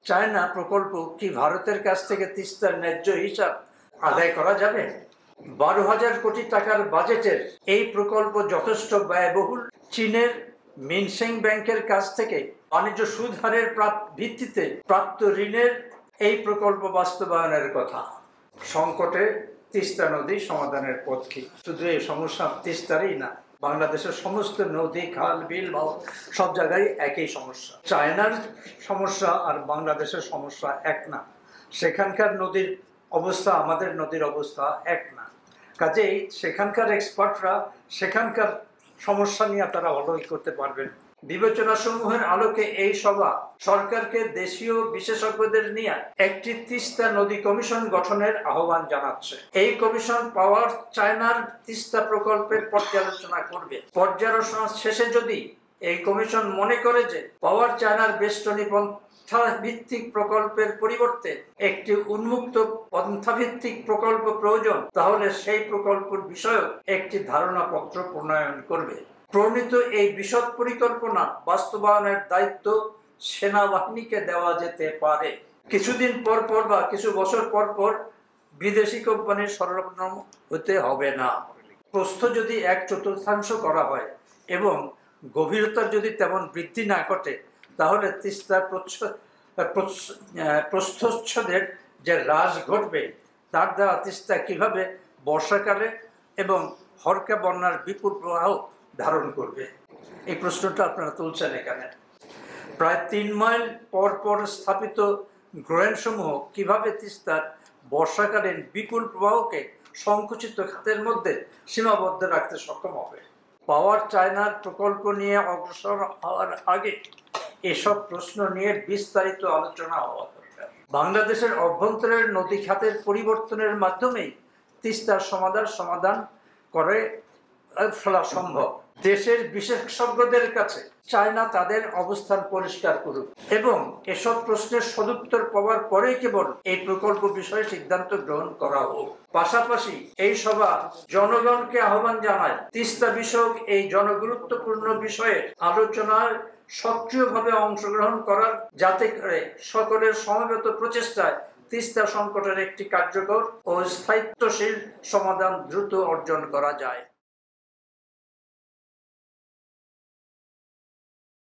China প্রকল্প কি ভারতের কাছ থেকে তিস্তার ন্যায্য হিসাব আদায় করা যাবে? 12,000 কোটি টাকার বাজেটের এই প্রকল্প যথেষ্ট ব্যয়বহুল। চীনের মিনসেং ব্যাংকের কাছ থেকে বাণিজ্য সুদ হারের ভিত্তিতে প্রাপ্ত ঋণের এই প্রকল্প বাস্তবায়নের কথা। সংকটে তিস্তা নদী সমাধানের পথ কি? শুধু এই সমস্যা তিস্তারই না, বাংলাদেশের সমস্ত নদী, খাল, বিল, সব জায়গায় একই সমস্যা। চায়নার সমস্যা আর বাংলাদেশের সমস্যা এক না। সেখানকার নদীর অবস্থা আমাদের নদীর অবস্থা এক না। কাজেই সেখানকার এক্সপার্টরা সেখানকার সমস্যা নিয়ে তারা ভালোই করতে পারবেন। বিবেচনা সমূহের আলোকে এই সভা সরকারকে দেশীয় বিশেষজ্ঞদের নিয়ে একটি তিস্তা নদী কমিশন গঠনের আহ্বান জানাচ্ছে। এই কমিশন পাওয়ার চায়নার তিস্তা প্রকল্পের পর্যালোচনা করবে। পর্যালোচনা শেষে যদি এই কমিশন মনে করে যে পাওয়ার চায়নার বেষ্টনী পন্থা ভিত্তিক প্রকল্পের পরিবর্তে একটি উন্মুক্ত পন্থা ভিত্তিক প্রকল্প প্রয়োজন, তাহলে সেই প্রকল্পের বিষয়ক একটি ধারণাপত্র প্রণয়ন করবে। প্রণীত এই বিশদ পরিকল্পনা বাস্তবায়নের দায়িত্ব সেনাবাহিনীকে দেওয়া যেতে পারে। কিছুদিন পর পর বা কিছু বছর পর পর বিদেশি কোম্পানির সরবরাহ হতে হবে না। প্রস্থ যদি 1/4 করা হয় এবং গভীরতার যদি তেমন বৃদ্ধি না ঘটে, তাহলে তিস্তার প্রস্থচ্ছেদের যে হ্রাস ঘটবে তার দ্বারা তিস্তা কিভাবে বর্ষাকালে এবং হরকা বন্যার বিপুল প্রবাহ ধারণ করবে, এই প্রশ্নটা আপনারা তুলছেন এখানে। প্রায় 3 মাইল পর পর স্থাপিত গ্রহণসমূহ কিভাবে তিস্তার বর্ষাকালীন বিপুল প্রবাহকে সংকুচিত খাতের মধ্যে সীমাবদ্ধ রাখতে সক্ষম হবে? পাওয়ার চায়নার প্রকল্প নিয়ে অগ্রসর হওয়ার আগে এসব প্রশ্ন নিয়ে বিস্তারিত আলোচনা হওয়া দরকার। বাংলাদেশের অভ্যন্তরের নদী খাতের পরিবর্তনের মাধ্যমেই তিস্তার সমাধান করে ফেলা সম্ভব। দেশের বিশেষজ্ঞদের কাছে চায়না তাদের অবস্থান পরিষ্কার করুক এবং এসব প্রশ্নের সদুত্তর পাওয়ার পরেই কেবল এই প্রকল্প বিষয়ে সিদ্ধান্ত গ্রহণ করা হোক। পাশাপাশি এই সভা জনগণকে আহ্বান জানায় তিস্তা বিষয়ক এই জনগুরুত্বপূর্ণ বিষয়ে আলোচনার সক্রিয়ভাবে অংশগ্রহণ করার, যাতে করে সকলের সমবেত প্রচেষ্টায় তিস্তা সংকটের একটি কার্যকর ও স্থায়িত্বশীল সমাধান দ্রুত অর্জন করা যায়।